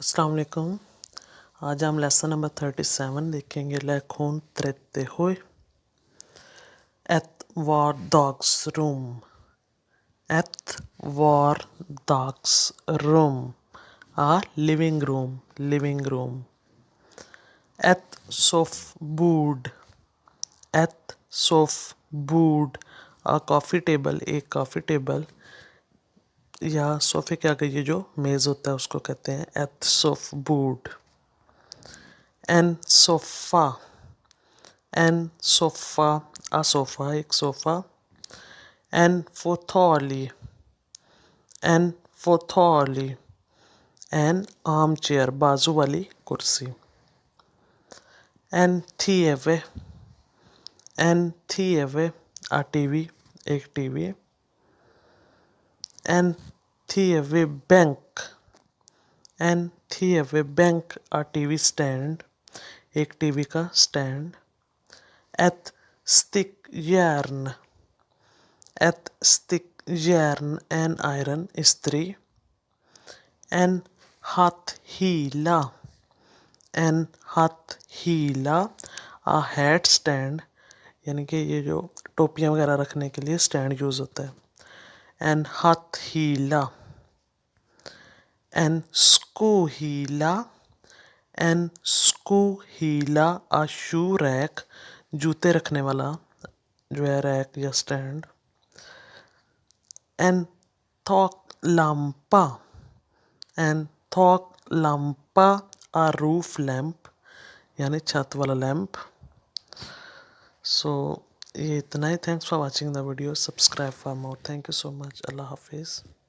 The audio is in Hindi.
अस्सलाम वालेकुम। आज हम लेसन नंबर 37 देखेंगे। lektion 37. Ett vardagsrum. Ett vardagsrum. A living room. Living room. Ett soffbord. Ett soffbord. A coffee table. एक coffee table या सोफे के आगे ये जो मेज़ होता है उसको कहते हैं एट सोफबोर्ड। एन सोफ़ा। एन सोफ़ा आ सोफ़ा एक सोफ़ा। एन फोथोली। एन फोथोली। एन आर्म चेयर बाजू वाली कुर्सी। एन थिएवे। एन थिएवे आ टीवी एक टीवी। एन थिएवे बैंक। एन थिएवे बैंक आ टीवी स्टैंड एक टीवी का स्टैंड। एत स्टिक järn। एत स्टिक järn एन आयरन इस्त्री। एन हाथ हीला। एन हाथ हीला आ हैट स्टैंड यानी कि ये जो टोपियाँ वगैरह रखने के लिए स्टैंड यूज़ होता है। एन हाथ हीला। एन स्कू हीला। एन स्कू हीला आ शू रैक जूते रखने वाला जो है रैक या स्टैंड। एन थॉक लैम्पा। एन थॉक लैम्पा आ रूफ लैम्प यानी छत वाला लैम्प। सो ये इतना ही। Thanks for watching the video. Subscribe for more. Thank you so much. अल्लाह हाफिज़।